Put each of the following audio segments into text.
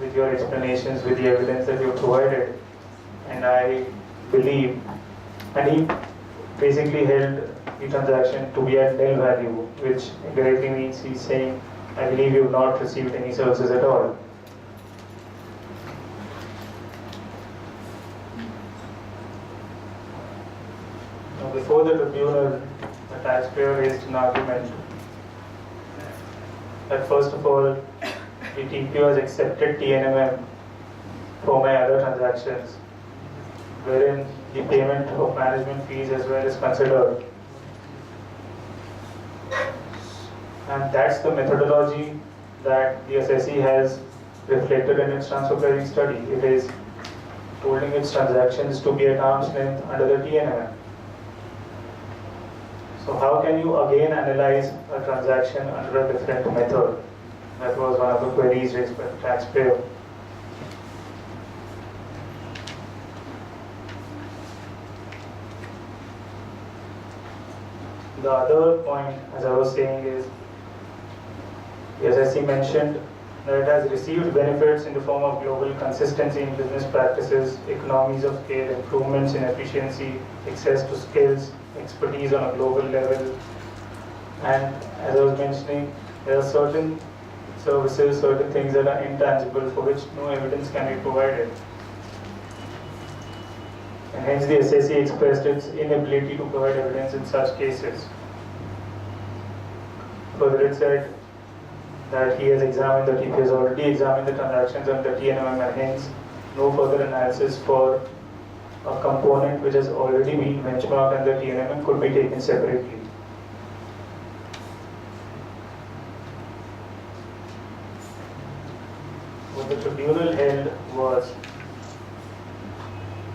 with your explanations, with the evidence that you provided, and I believe, and he basically held the transaction to be at nil value, which indirectly means he's saying, I believe you've not received any services at all. Now, before the tribunal, the taxpayer raised an argument that first of all, the TPO has accepted TNMM for my other transactions, wherein the payment of management fees as well is considered. And that's the methodology that the assessee has reflected in its transfer pricing study. It is holding its transactions to be at arm's length under the TNMM. So how can you again analyze a transaction under a different method? That was one of the queries raised by the taxpayer. The other point, as I was saying, is the SSC mentioned that it has received benefits in the form of global consistency in business practices, economies of scale, improvements in efficiency, access to skills, expertise on a global level. And as I was mentioning, there are certain services, certain things that are intangible for which no evidence can be provided. And hence the SSC expressed its inability to provide evidence in such cases. Further, it said that he has examined, that he has already examined the transactions under TNMM, and hence no further analysis for a component which has already been benchmarked under TNMM could be taken separately. What the tribunal held was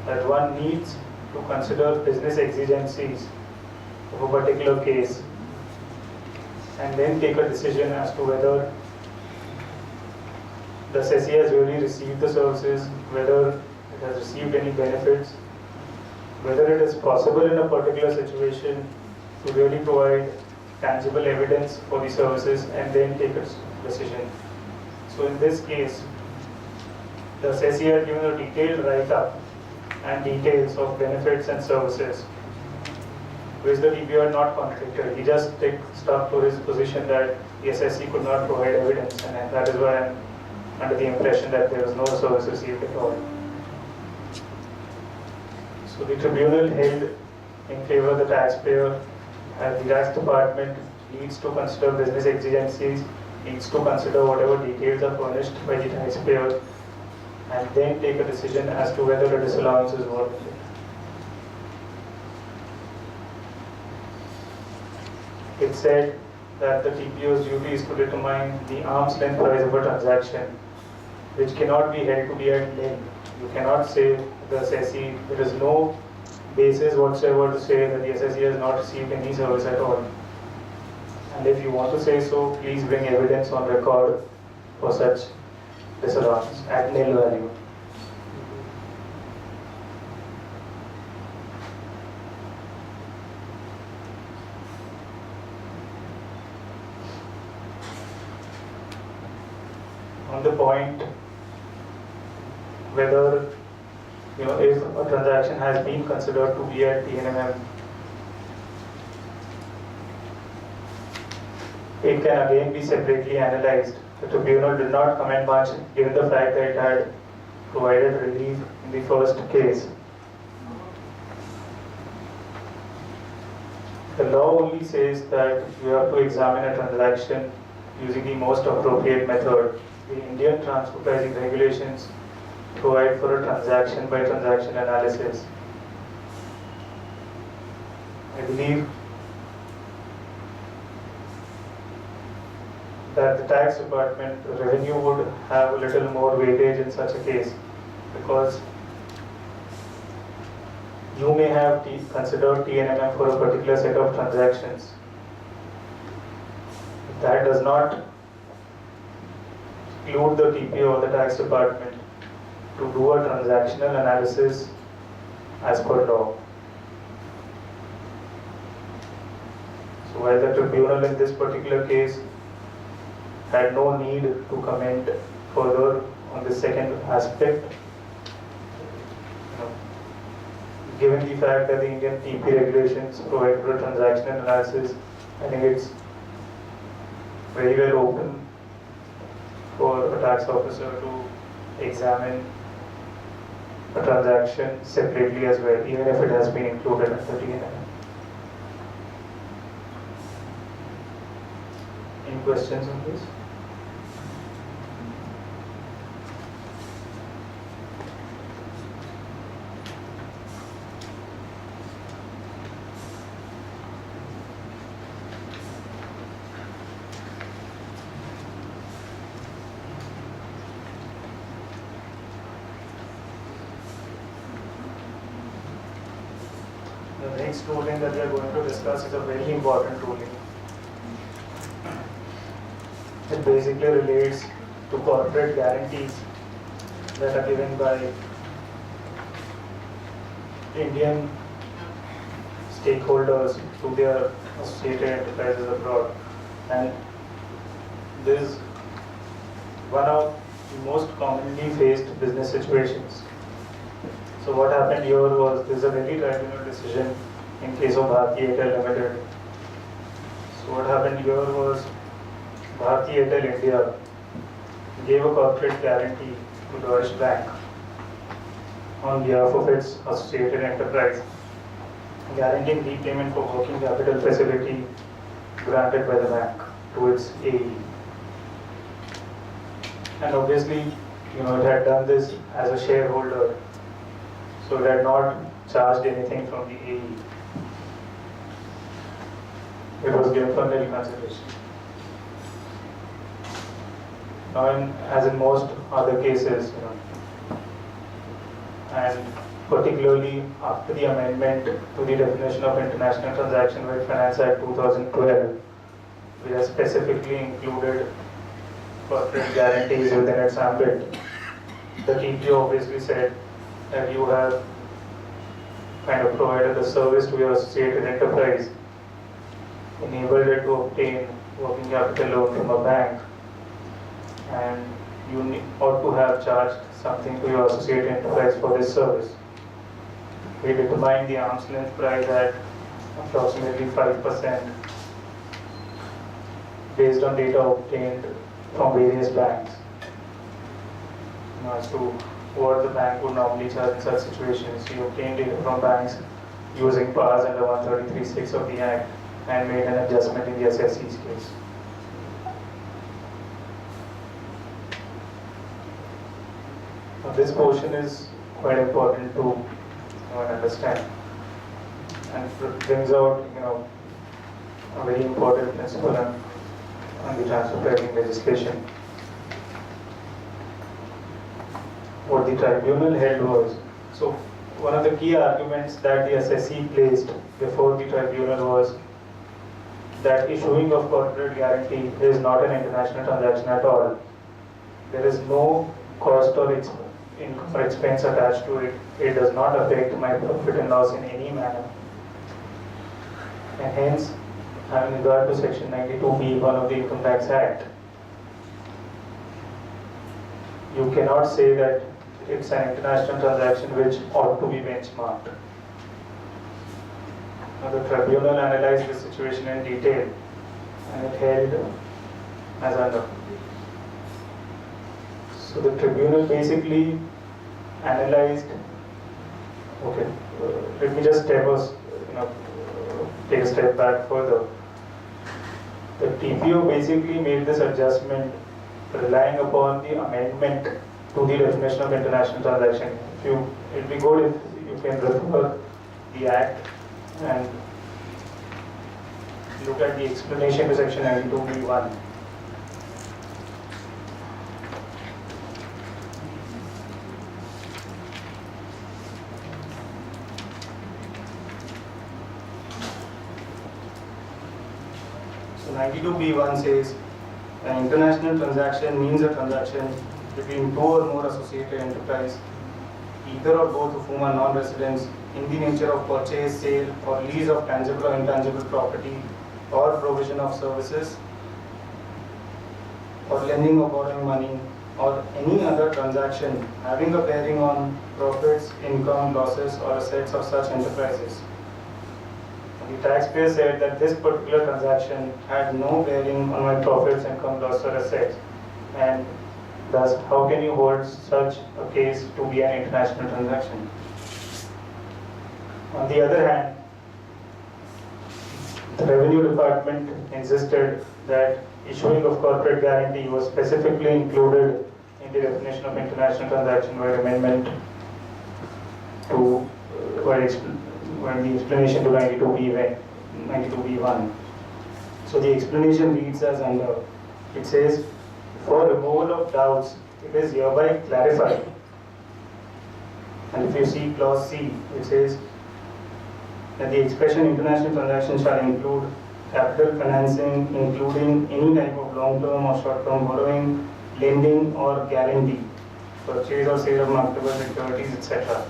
that one needs to consider business exigencies of a particular case and then take a decision as to whether the assessee has really received the services, whether it has received any benefits, whether it is possible in a particular situation to really provide tangible evidence for the services and then take a decision. So in this case, the assessee has given a detailed write-up and details of benefits and services, which the TPO had not contradicted. He just stuck to his position that the SSC could not provide evidence, and that is why I am under the impression that there was no service received at all. So the tribunal held in favor of the taxpayer, and the tax department needs to consider business exigencies, needs to consider whatever details are furnished by the taxpayer, and then take a decision as to whether a disallowance is warranted. It said that the TPO's duty is to determine the arm's length price of a transaction, which cannot be held to be at nil. You cannot say the assessee, there is no basis whatsoever to say that the assessee has not received any service at all. And if you want to say so, please bring evidence on record for such disallowance at nil value. On the point whether if a transaction has been considered to be at TNMM, it can again be separately analyzed. The tribunal did not comment much given the fact that it had provided relief in the first case. The law only says that you have to examine a transaction using the most appropriate method. The Indian transfer pricing regulations provide for a transaction by transaction analysis. I believe that the tax department revenue would have a little more weightage in such a case, because you may have considered TNMM for a particular set of transactions. That does not include the TPO or the tax department to do a transactional analysis as per law. So while the tribunal in this particular case had no need to comment further on on the second aspect. Given the fact that the Indian TP regulations provide for transaction analysis, I think it's very well open for a tax officer to examine a transaction separately as well, even if it has been included in the TNL. Any questions on this? The next ruling that we are going to discuss is a very important ruling. It basically relates to corporate guarantees that are given by Indian stakeholders to their associated enterprises abroad. And this is one of the most commonly faced business situations. So what happened here was, this is a very tribunal decision in case of Bharti Airtel Limited. So what happened here was, Bharti Airtel India gave a corporate guarantee to Deutsche Bank on behalf of its associated enterprise, guaranteeing repayment for working capital facility granted by the bank to its AE. And obviously, it had done this as a shareholder, so it had not charged anything from the AE. It was given for nil consideration. Now, as in most other cases, and particularly after the amendment to the definition of international transaction by Finance Act 2012, which has specifically included corporate guarantees within its ambit, the TPO obviously said that you have kind of provided a service to your associated enterprise, enabled it to obtain working capital loan from a bank, and you ought to have charged something to your associated enterprise for this service. We determined the arm's length price at approximately 5% based on data obtained from various banks as to what the bank would normally charge in such situations. We obtained data from banks using PARs under 133(6) of the Act and made an adjustment in the SSC's case. Now, this portion is quite important to understand, and brings out a very important principle on the transfer pricing legislation. What the tribunal held was, so one of the key arguments that the SSC placed before the tribunal was that issuing of corporate guarantee is not an international transaction at all. There is no cost or income or expense attached to it. It does not affect my profit and loss in any manner. And hence, having regard to Section 92B(1) of the Income Tax Act, you cannot say that it's an international transaction which ought to be benchmarked. Now, the tribunal analyzed the situation in detail, and it held as under. So the tribunal basically analyzed. Okay, let me just take a step back further. The TPO basically made this adjustment relying upon the amendment to the definition of international transaction. It would be good if you can refer the Act and look at the explanation to Section 92B(1). So 92B(1) says, an international transaction means a transaction between two or more associated enterprises, either or both of whom are non-residents, in the nature of purchase, sale, or lease of tangible or intangible property, or provision of services, or lending or borrowing money, or any other transaction having a bearing on profits, income, losses, or assets of such enterprises. The taxpayer said that this particular transaction had no bearing on my profits, income, loss, or assets, and thus, how can you hold such a case to be an international transaction? On the other hand, the Revenue Department insisted that issuing of corporate guarantee was specifically included in the definition of international transaction by amendment to when the explanation to 92B1. So the explanation reads as under. It says, for removal of doubts, it is hereby clarified. And if you see clause C, it says that the expression international transaction shall include capital financing, including any type of long-term or short-term borrowing, lending or guarantee, purchase or sale of marketable securities, etc.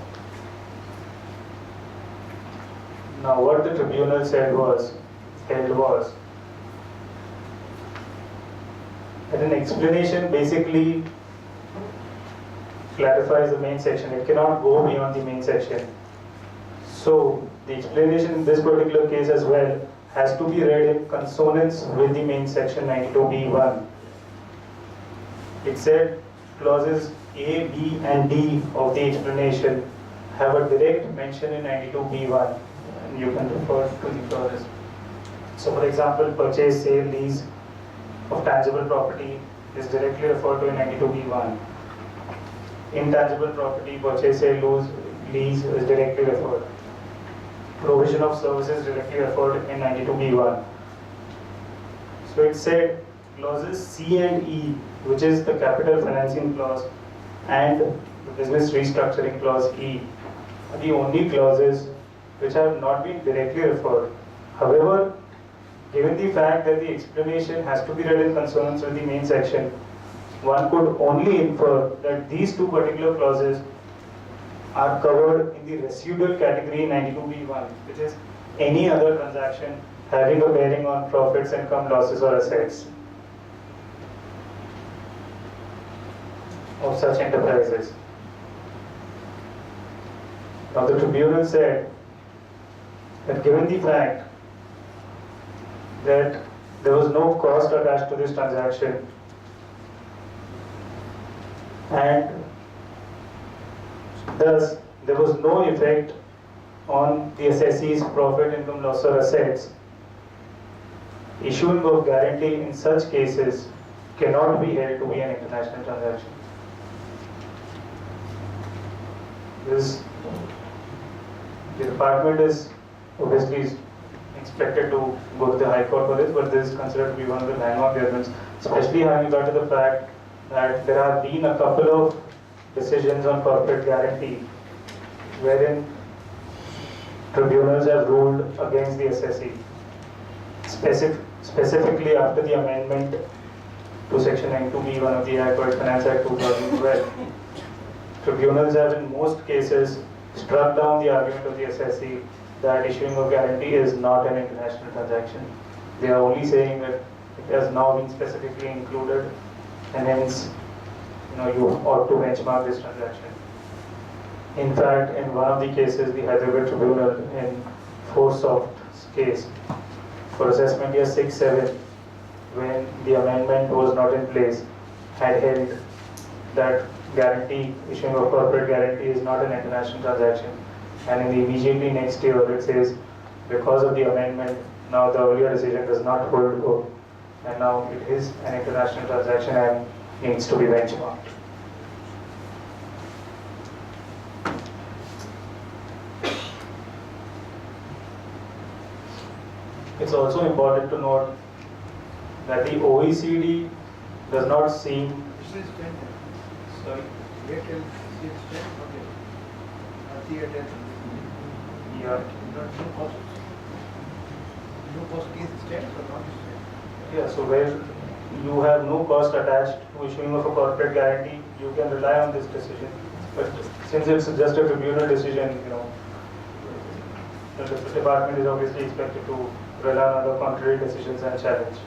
Now, what the tribunal held was that an explanation basically clarifies the main section. It cannot go beyond the main section. So, the explanation in this particular case as well has to be read in consonance with the main section 92B1. It said clauses A, B, and D of the explanation have a direct mention in 92B1, and you can refer to the clauses. So, for example, purchase, sale, lease of tangible property is directly referred to in 92B1. Intangible property, purchase, sale, lease is directly referred. Provision of services directly referred in 92B1. So it said clauses C and E, which is the capital financing clause and the business restructuring clause E, are the only clauses which have not been directly referred. However, given the fact that the explanation has to be read in consonance with the main section, one could only infer that these two particular clauses are covered in the residual category 92B1, which is any other transaction having a bearing on profits, income, losses, or assets of such enterprises. Now, the tribunal said that given the fact that there was no cost attached to this transaction and thus there was no effect on the assessee's profit, income, loss, or assets, issuing of guarantee in such cases cannot be held to be an international transaction. The department is obviously expected to go to the High Court for this, but this is considered to be one of the landmark judgments, especially having regard to the fact that there have been a couple of decisions on corporate guarantee wherein tribunals have ruled against the assessee. Specifically after the amendment to Section 92B1 of the Corporate Finance Act 2012, tribunals have in most cases struck down the argument of the assessee that issuing of guarantee is not an international transaction. They are only saying that it has now been specifically included and hence you ought to benchmark this transaction. In fact, in one of the cases, the Hyderabad Tribunal in Forsoft's case for assessment year 6-7, when the amendment was not in place, had held that issuing of corporate guarantee is not an international transaction. And in the immediately next year, it says, because of the amendment, now the earlier decision does not hold good, and now it is an international transaction and needs to be benchmarked. It's also important to note that the OECD does not seem. Sorry? Yeah. Yeah, so where you have no cost attached to issuing of a corporate guarantee, you can rely on this decision. But since it's just a tribunal decision, the department is obviously expected to rely on other contrary decisions and challenge.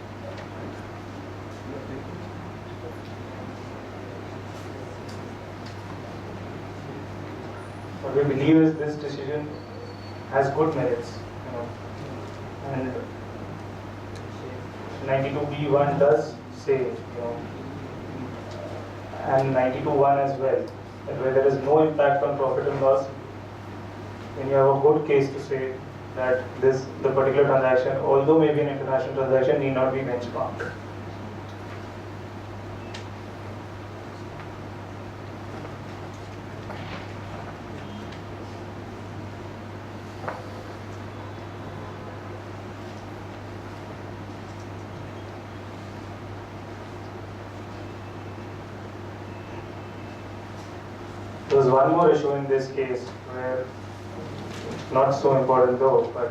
What we believe is this decision has good merits, and 92B1 does say, and 92(1) as well, that where there is no impact on profit and loss, then you have a good case to say that the particular transaction, although maybe an international transaction, need not be benchmarked. There was one more issue in this case where, not so important though, but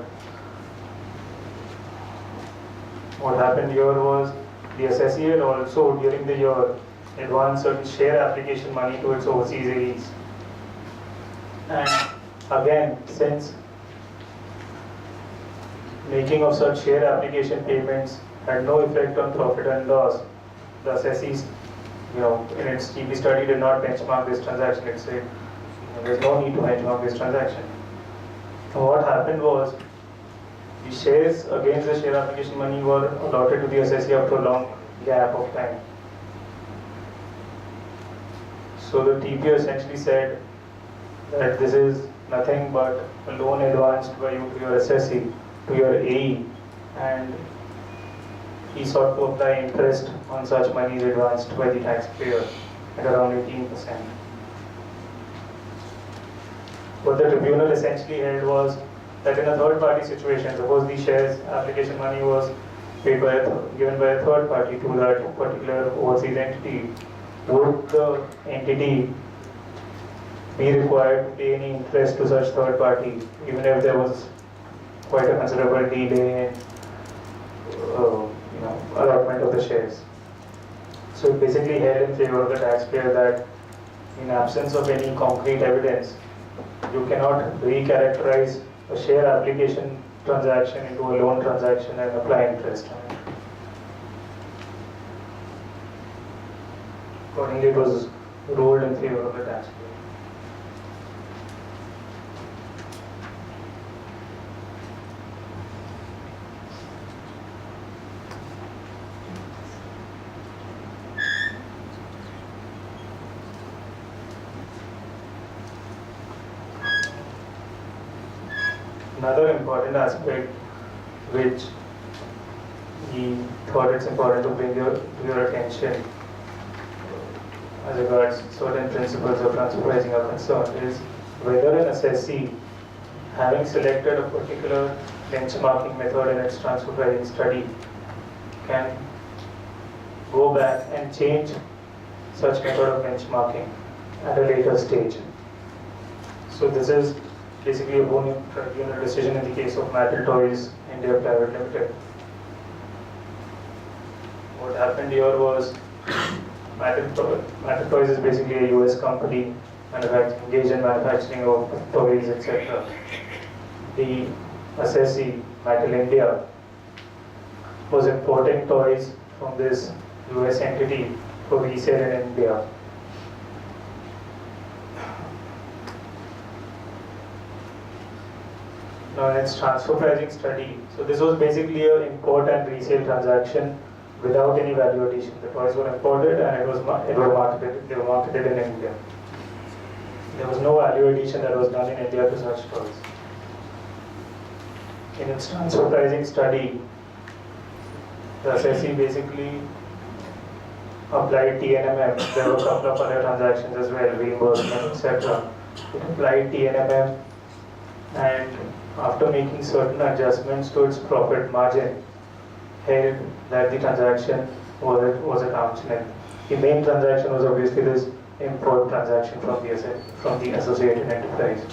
what happened here was the assessee had also during the year advanced certain share application money to its overseas AEs. And again, since making of such share application payments had no effect on profit and loss, the assessees, in its TP study did not benchmark this transaction. It said there's no need to benchmark this transaction. And what happened was the shares against the share application money were allotted to the assessee after a long gap of time. So the TP essentially said that this is nothing but a loan advanced by you to your assessee, to your AE, and he sought to apply interest on such monies advanced by the taxpayer at around 18%. What the tribunal essentially held was that in a third-party situation, suppose the shares application money was paid given by a third party to that particular overseas entity, would the entity be required to pay any interest to such third party, even if there was quite a considerable delay in allotment of the shares? So it basically held in favor of the taxpayer that in absence of any concrete evidence, you cannot recharacterize a share application transaction into a loan transaction and apply interest on it. Accordingly, it was ruled in favor of the taxpayer. Another important aspect which he thought it's important to bring to your attention as regards certain principles of transfer pricing are concerned is whether an assessee, having selected a particular benchmarking method in its transfer pricing study, can go back and change such method of benchmarking at a later stage. So this is basically a bone tribunal decision in the case of Mattel Toys India Private Limited. What happened here was Mattel Toys is basically a US company engaged in manufacturing of toys, etc. The assessee, Mattel India, was importing toys from this US entity for resale in India. Now in its transfer pricing study, so this was basically an import and resale transaction without any value addition. The toys were imported and they were marketed in India. There was no value addition that was done in India to such toys. In its transfer pricing study, the assessee basically applied TNMM. There were a couple of other transactions as well, reimbursement, etc. It applied TNMM, and after making certain adjustments to its profit margin, held that the transaction was at arm's length. The main transaction was obviously this import transaction from the associated enterprise.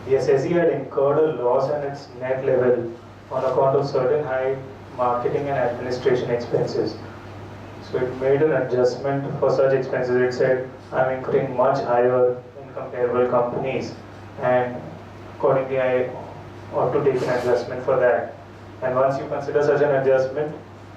The assessee had incurred a loss at its net level on account of certain high marketing and administration expenses. So it made an adjustment for such expenses. It said, I'm incurring much higher in comparable companies, and accordingly I ought to take an adjustment for that. And once you consider such an adjustment,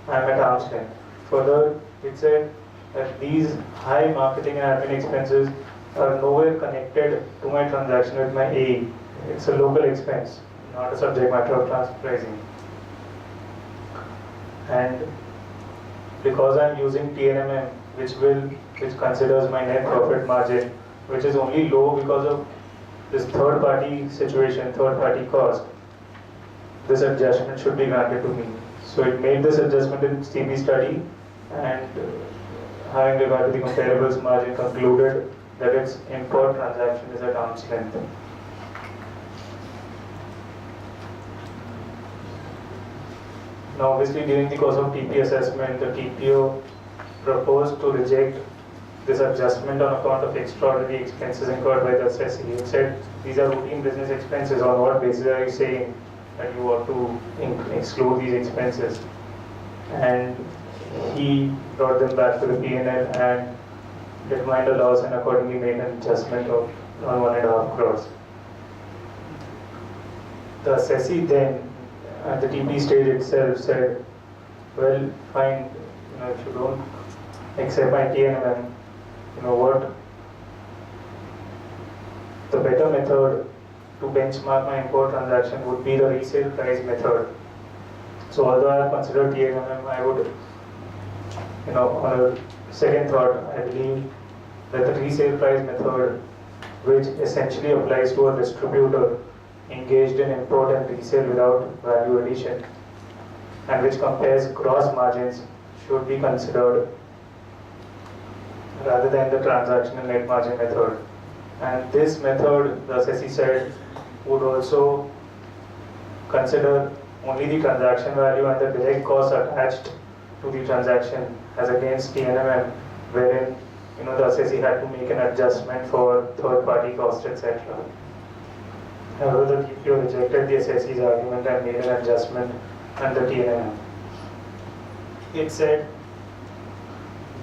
I am at arm's length. Further, it said that these high marketing and admin expenses are nowhere connected to my transaction with my AE. It's a local expense, not a subject matter of transfer pricing. And because I'm using TNMM, which considers my net profit margin, which is only low because of this third party situation, third party cost, this adjustment should be granted to me. So it made this adjustment in CB study, and having regard to the comparables margin, concluded that its import transaction is at arm's length. Now obviously during the course of TP assessment, the TPO proposed to reject this adjustment on account of extraordinary expenses incurred by the assessee. It said these are routine business expenses. On what basis are you saying that you ought to exclude these expenses? And he brought them back to the P&L and determined a loss and accordingly made an adjustment of around 1.5 crores. The assessee then, at the TP stage itself, said, well, fine, if you don't accept my TNMM, what? The better method to benchmark my import transaction would be the resale price method. So although I have considered TNMM, I would, on a second thought, I believe that the resale price method, which essentially applies to a distributor engaged in import and resale without value addition, and which compares gross margins, should be considered rather than the transactional net margin method. And this method, the assessee said, would also consider only the transaction value and the direct costs attached to the transaction as against TNMM, wherein the assessee had to make an adjustment for third party costs, etc. However, the TPO rejected the assessee's argument and made an adjustment under TNMM. It said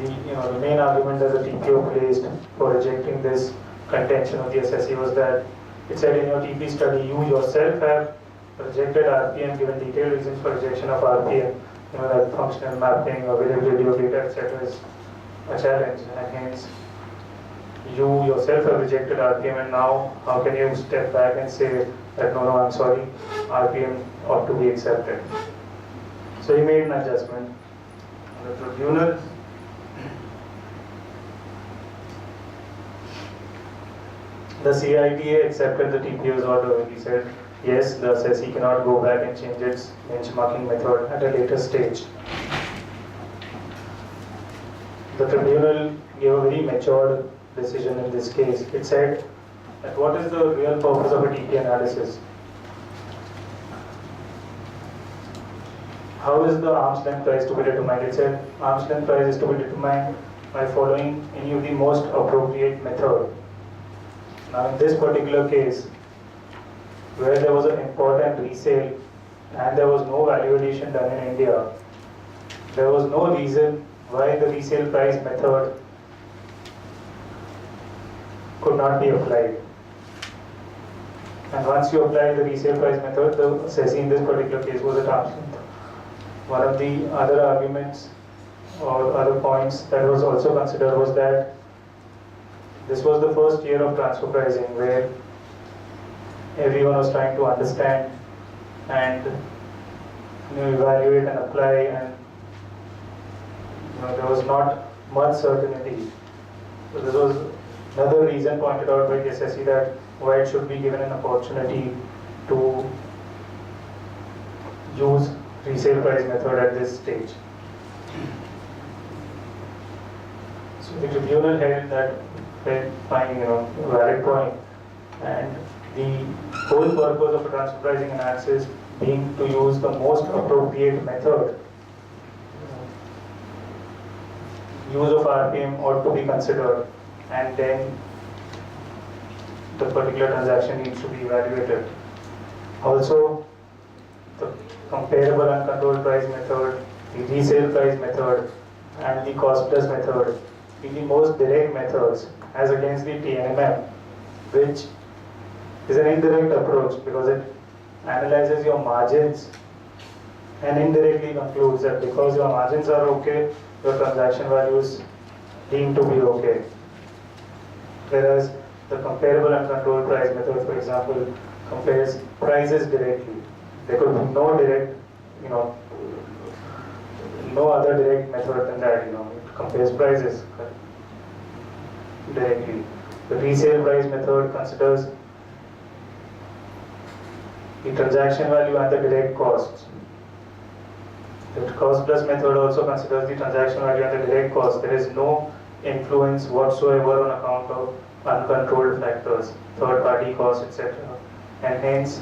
the main argument that the TPO placed for rejecting this contention of the assessee was that it said in your TP study you yourself have rejected RPM, given detailed reasons for rejection of RPM, that functional mapping, availability of data, etc. is a challenge, and hence you yourself have rejected RPM, and now how can you step back and say that no, I'm sorry, RPM ought to be accepted. So he made an adjustment. The tribunal the CITA accepted the TPO's order. He said, yes, the assessee cannot go back and change its benchmarking method at a later stage. The tribunal gave a very matured decision in this case. It said that what is the real purpose of a TP analysis? How is the arm's length price to be determined? It said arm's length price is to be determined by following any of the most appropriate method. Now in this particular case, where there was an import and resale and there was no value addition done in India, there was no reason why the resale price method could not be applied. And once you apply the resale price method, the assessee in this particular case was at arm's length. One of the other arguments or other points that was also considered was that this was the first year of transfer pricing where everyone was trying to understand and evaluate and apply, and there was not much certainty. So this was another reason pointed out by the assessee that why it should be given an opportunity to use resale price method at this stage. So the tribunal held that fine, valid point, and the whole purpose of a transfer pricing analysis being to use the most appropriate method. Use of RPM ought to be considered, and then the particular transaction needs to be evaluated. Also, the comparable uncontrolled price method, the resale price method, and the cost plus method be the most direct methods as against the TNMM, which is an indirect approach because it analyzes your margins and indirectly concludes that because your margins are okay, your transaction value is deemed to be okay. Whereas the comparable and controlled price method, for example, compares prices directly. There could be no direct, no other direct method than that. It compares prices directly. The resale price method considers the transaction value and the direct costs. The cost plus method also considers the transaction value and the direct cost. There is no influence whatsoever on account of uncontrolled factors, third party costs, etc. And hence,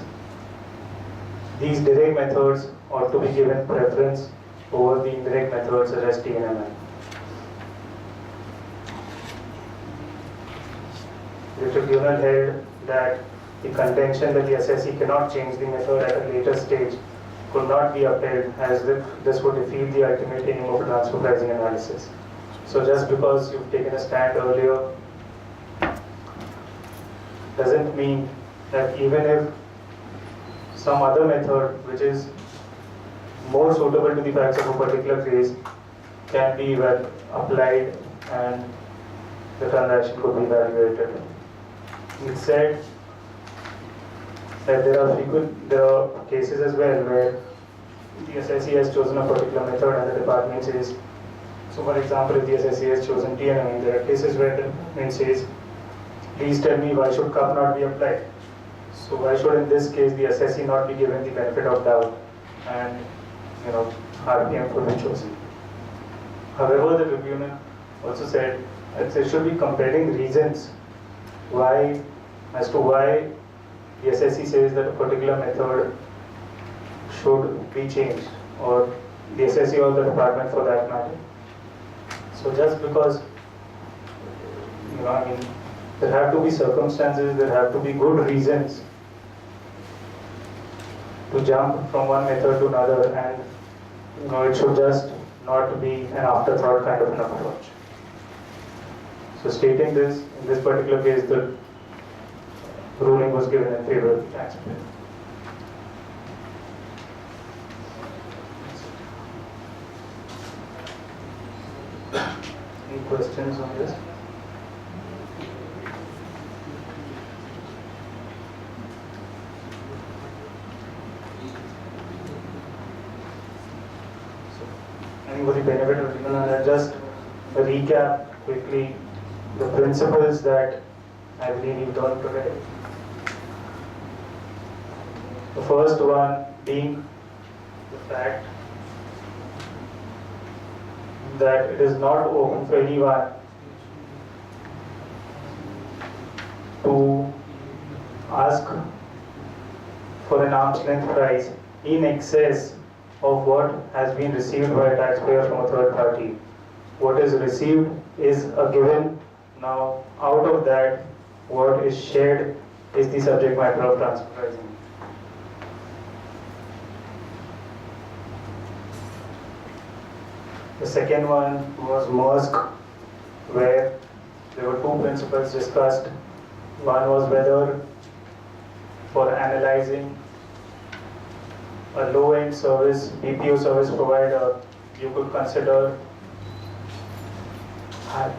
these direct methods ought to be given preference over the indirect methods such as TNMI. The tribunal held that the contention that the assessee cannot change the method at a later stage could not be upheld, as if this would defeat the ultimate aim of transfer pricing analysis. So just because you've taken a stand earlier doesn't mean that even if some other method which is more suitable to the facts of a particular case can be well applied and the transaction could be evaluated. It said that there are cases as well where the assessee has chosen a particular method and the department says, so for example, if the assessee has chosen TNMI, there are cases where the department says, please tell me why should CUP not be applied? So why should in this case the assessee not be given the benefit of doubt and RPM could be chosen? However, the tribunal also said that there should be compelling reasons as to why the assessee says that a particular method should be changed, or the assessee or the department for that matter. So just because, there have to be circumstances, there have to be good reasons to jump from one method to another, and it should just not be an afterthought kind of an approach. So stating this, in this particular case, the ruling was given in favor of the taxpayer. Any questions on this? For the benefit of people, and just recap quickly the principles that I believe you've done today. The first one being the fact that it is not open for anyone to ask for an arm's length price in excess of what has been received by a taxpayer from a third party. What is received is a given. Now, out of that, what is shared is the subject matter of transfer pricing. The second one was Maersk, where there were two principles discussed. One was whether for analyzing a low-end service, BPO service provider, you could consider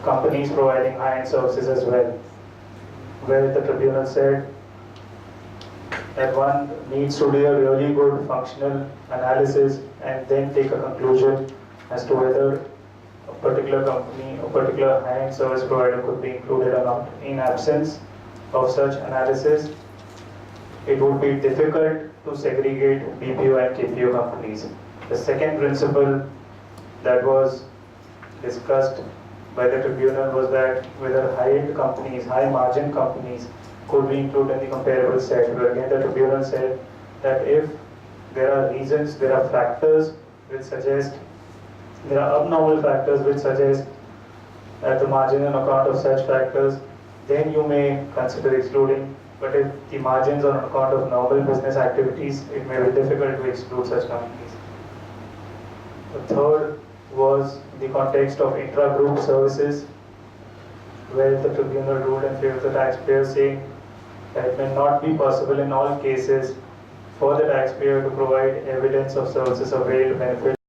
companies providing high-end services as well, where the tribunal said that one needs to do a really good functional analysis and then take a conclusion as to whether a particular company, a particular high-end service provider could be included or not. In absence of such analysis, it would be difficult to segregate BPO and KPO companies. The second principle that was discussed by the tribunal was that whether high-end companies, high-margin companies could be included in the comparable set. Where again the tribunal said that if there are reasons, there are factors which suggest, there are abnormal factors which suggest that the margin on account of such factors, then you may consider excluding. But if the margins on account of normal business activities, it may be difficult to exclude such companies. The third was the context of intra-group services, where the tribunal ruled in favor of the taxpayer, saying that it may not be possible in all cases for the taxpayer to provide evidence of services availed benefit